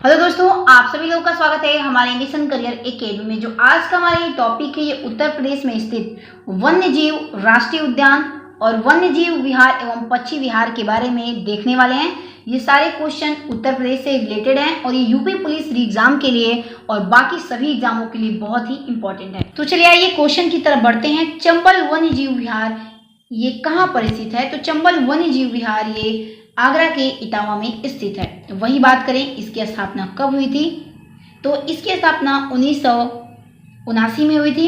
Hello दोस्तों, आप सभी लोगों का स्वागत है हमारे एम्बिशन करियर एकेडमी में। जो आज का हमारा ये टॉपिक है, ये उत्तर प्रदेश में स्थित वन्य जीव राष्ट्रीय उद्यान और वन्य जीव विहार एवं पक्षी विहार के बारे में देखने वाले हैं। ये सारे क्वेश्चन उत्तर प्रदेश से रिलेटेड हैं और ये यूपी पुलिस एग्जाम के लिए और बाकी सभी एग्जामों के लिए बहुत ही इंपॉर्टेंट है। तो चलिए आइए क्वेश्चन की तरफ बढ़ते हैं। चंबल वन्य जीव विहार ये कहाँ पर स्थित है? तो चंबल वन्य जीव विहार ये आगरा के इटावा में स्थित है। वही बात करें, इसकी स्थापना कब हुई थी? तो इसकी स्थापना 1979 में हुई थी।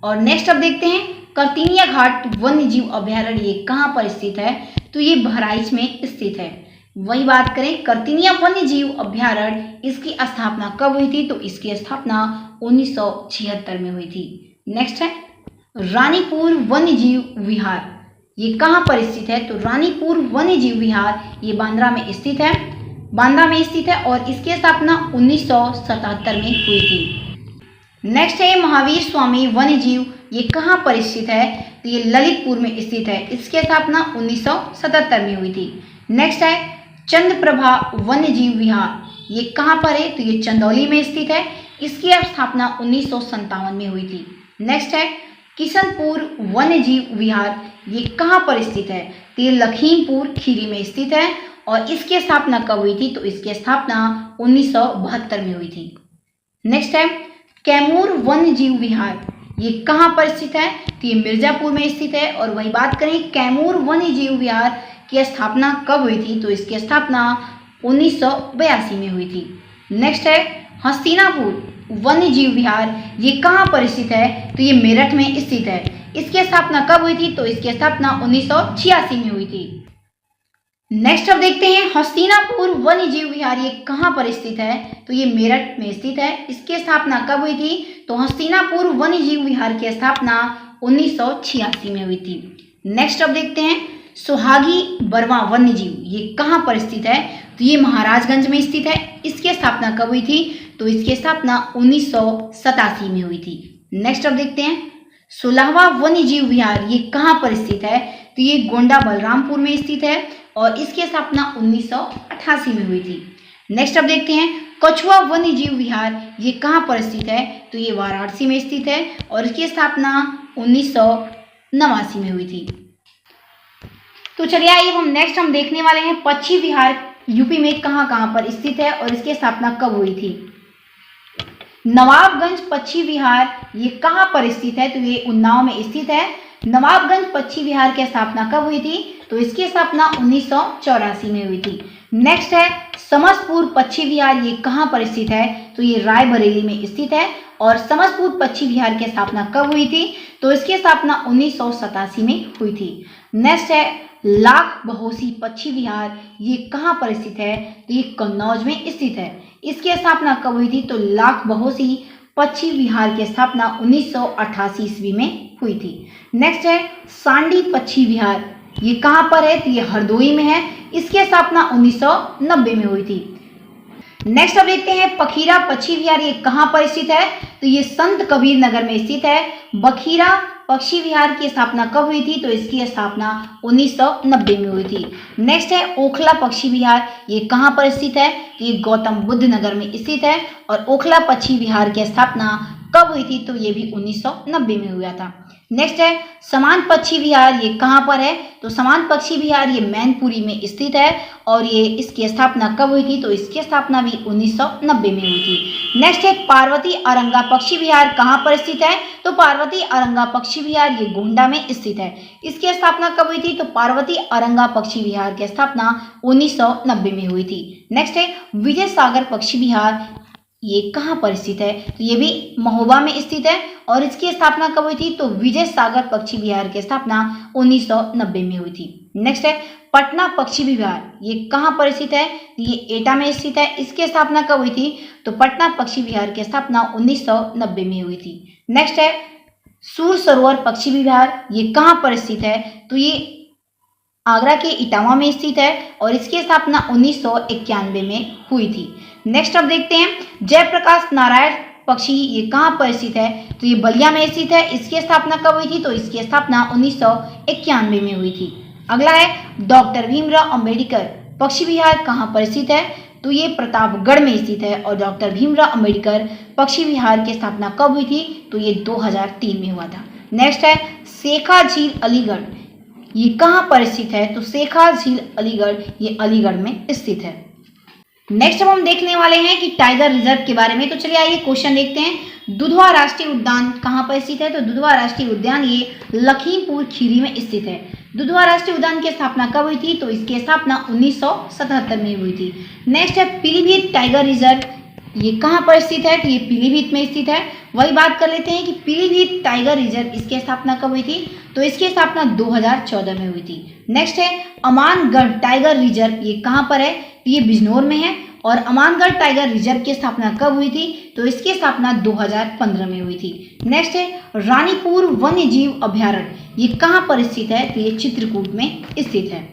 और नेक्स्ट अब देखते हैं, करतिनिया घाट वन्य जीव अभ्यारण्य ये कहाँ पर स्थित है? तो ये बहराइच में स्थित है। वही बात करें, करतिनिया वन्य जीव अभ्यारण्य इसकी स्थापना कब हुई थी? तो इसकी स्थापना 1976 में हुई थी। नेक्स्ट है रानीपुर वन्य जीव विहार ये कहाँ पर स्थित है? तो रानीपुर वन्य जीव विहार ये बांद्रा में स्थित है और इसकी स्थापना 1977 में हुई थी। नेक्स्ट है महावीर स्वामी वन्य जीव ये कहाँ पर स्थित है? तो ये ललितपुर में स्थित है। इसकी स्थापना 1977 में हुई थी। नेक्स्ट है चंद्रप्रभा वन्य जीव विहार ये कहाँ पर है? तो ये चंदौली में स्थित है। इसकी स्थापना 1957 में हुई थी। नेक्स्ट है किशनपुर वन्य जीव विहार ये कहाँ पर स्थित है? तो ये लखीमपुर खीरी में स्थित है और इसकी स्थापना कब हुई थी? तो इसकी स्थापना 1972 में हुई थी। नेक्स्ट है कैमूर वन्य जीव विहार ये कहाँ पर स्थित है? तो ये मिर्जापुर में स्थित है। और वही बात करें, कैमूर वन्य जीव विहार की स्थापना कब हुई थी? तो इसकी स्थापना 1982 में हुई थी। नेक्स्ट है हस्तिनापुर वन्य जीव विहार ये कहाँ पर स्थित है? तो ये मेरठ में स्थित है। इसकी स्थापना कब हुई थी? तो इसकी स्थापना 1986 में हुई थी। नेक्स्ट अब देखते हैं हस्तिनापुर वन्य जीव विहार ये कहाँ पर स्थित है? तो ये मेरठ में स्थित है। इसकी स्थापना कब हुई थी? तो हस्तिनापुर वन्य जीव विहार की स्थापना 1986 में हुई थी। नेक्स्ट अब देखते हैं सुहागी बरवा वन्य जीव ये कहाँ पर स्थित है? तो ये महाराजगंज में स्थित है। इसकी स्थापना कब हुई थी? तो इसकी स्थापना 1987 में हुई थी। नेक्स्ट अब देखते हैं सोलहवा वन्य जीव विहार ये कहाँ पर स्थित है? तो ये गोंडा बलरामपुर में स्थित है और इसकी स्थापना 1988 में हुई थी। नेक्स्ट अब देखते हैं कछुआ वन्य जीव विहार ये कहाँ पर स्थित है? तो ये वाराणसी में स्थित है और इसकी स्थापना 1989 में हुई थी। तो चलिए आइए हम देखने वाले हैं पक्षी विहार यूपी में कहाँ पर स्थित है और इसकी स्थापना कब हुई थी। नवाबगंज पक्षी विहार ये कहाँ पर स्थित है? तो ये उन्नाव में स्थित है। नवाबगंज पक्षी विहार की स्थापना कब हुई थी? तो इसकी स्थापना 1984 में हुई थी। नेक्स्ट है समसपुर पक्षी विहार ये कहाँ पर स्थित है? तो ये रायबरेली में स्थित है और समसपुर पक्षी विहार की स्थापना कब हुई थी? तो इसकी स्थापना 1987 में हुई थी। नेक्स्ट है लाख बहोसी पक्षी विहार ये कहाँ पर स्थित है? तो ये कन्नौज में स्थित है। इसकी स्थापना कब हुई थी? तो लाख बहोसी पक्षी विहार की स्थापना 1988 ईस्वी में हुई थी। नेक्स्ट है सांडी पक्षी विहार ये कहाँ पर है? तो ये हरदोई में है। इसकी स्थापना 1990 में हुई थी। नेक्स्ट अब देखते हैं बखीरा पक्षी विहार ये कहाँ पर स्थित है? तो ये संत कबीर नगर में स्थित है। बखीरा पक्षी विहार की स्थापना कब हुई थी? तो इसकी स्थापना 1990 में हुई थी। नेक्स्ट है ओखला पक्षी विहार ये कहाँ पर स्थित है? तो ये गौतम बुद्ध नगर में स्थित है और ओखला पक्षी विहार की स्थापना कब हुई थी? तो ये भी 1990 में हुआ था। नेक्स्ट है समान पक्षी विहार ये कहाँ पर है? तो समान पक्षी विहार ये मैनपुरी में स्थित है और ये इसकी स्थापना कब हुई थी? तो इसकी स्थापना भी 1990 में हुई थी। नेक्स्ट है पार्वती औरंगा पक्षी विहार कहाँ पर स्थित है? तो पार्वती औरंगा पक्षी विहार ये गोंडा में स्थित है। इसकी स्थापना कब हुई थी? तो पार्वती औरंगा पक्षी विहार की स्थापना 1990 में हुई थी। नेक्स्ट है विजय सागर पक्षी विहार ये कहाँ पर स्थित है? तो ये भी महोबा में स्थित है और इसकी स्थापना कब हुई थी? तो विजय सागर पक्षी विहार की स्थापना 1990 में हुई थी। नेक्स्ट है पटना पक्षी विहार ये कहाँ पर स्थित है? ये एटा में स्थित है। इसकी स्थापना कब हुई थी? तो पटना पक्षी विहार की स्थापना 1990 में हुई थी। नेक्स्ट है सूर सरोवर पक्षी विहार ये कहाँ पर स्थित है? तो ये आगरा के इटावा में स्थित है और इसकी स्थापना 1991 में हुई थी। नेक्स्ट अब देखते हैं जयप्रकाश नारायण पक्षी ये कहाँ पर स्थित है? तो ये बलिया में स्थित है। इसकी स्थापना कब हुई थी? तो इसकी स्थापना 1991 में हुई थी। अगला है डॉक्टर भीमराव अंबेडकर पक्षी विहार कहाँ पर स्थित है? तो ये प्रतापगढ़ में स्थित है। और डॉक्टर भीमराव अंबेडकर पक्षी विहार की स्थापना कब हुई थी? तो ये 2003 में हुआ था। नेक्स्ट है शेखा झील अलीगढ़, ये कहाँ पर स्थित है? तो शेखा झील अलीगढ़ ये अलीगढ़ में स्थित है। नेक्स्ट अब हम देखने वाले हैं कि टाइगर रिजर्व के बारे में। तो चलिए आइए क्वेश्चन देखते हैं। दुधवा राष्ट्रीय उद्यान कहाँ पर स्थित है? तो दुधवा राष्ट्रीय उद्यान ये लखीमपुर खीरी में स्थित है। दुधवा राष्ट्रीय उद्यान की स्थापना कब हुई थी? तो इसकी स्थापना 1977 में हुई थी। नेक्स्ट है पीलीभीत टाइगर रिजर्व, ये कहाँ पर स्थित है? तो ये पीलीभीत में स्थित है। वही बात कर लेते हैं कि पीलीभीत टाइगर रिजर्व इसकी स्थापना कब हुई थी? तो इसकी स्थापना 2014 में हुई थी। नेक्स्ट है अमानगढ़ टाइगर रिजर्व, ये कहाँ पर है? तो ये बिजनौर में है। और अमानगढ़ टाइगर रिजर्व की स्थापना कब हुई थी? तो इसकी स्थापना 2015 में हुई थी। नेक्स्ट है रानीपुर वन्य जीव अभयारण्य, ये कहाँ पर स्थित है? तो ये चित्रकूट में स्थित है।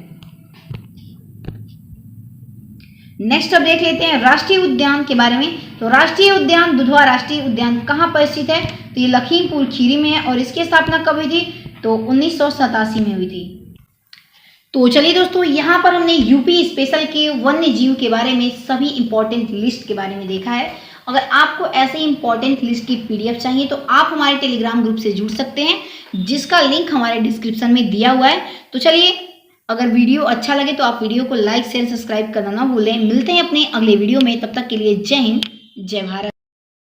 नेक्स्ट अब देख लेते हैं राष्ट्रीय उद्यान के बारे में। तो राष्ट्रीय उद्यान दुधवा राष्ट्रीय उद्यान कहाँ पर स्थित है? तो ये लखीमपुर खीरी में है। और इसकी स्थापना कब हुई थी? तो 1987 में हुई थी। तो चलिए दोस्तों, यहाँ पर हमने यूपी स्पेशल के वन्य जीव के बारे में सभी इंपॉर्टेंट लिस्ट के बारे में देखा है। अगर आपको ऐसे इंपॉर्टेंट लिस्ट की पीडीएफ चाहिए तो आप हमारे टेलीग्राम ग्रुप से जुड़ सकते हैं, जिसका लिंक हमारे डिस्क्रिप्शन में दिया हुआ है। तो चलिए, अगर वीडियो अच्छा लगे तो आप वीडियो को लाइक शेयर सब्सक्राइब करना ना भूलें। मिलते हैं अपने अगले वीडियो में, तब तक के लिए जय हिंद जय भारत।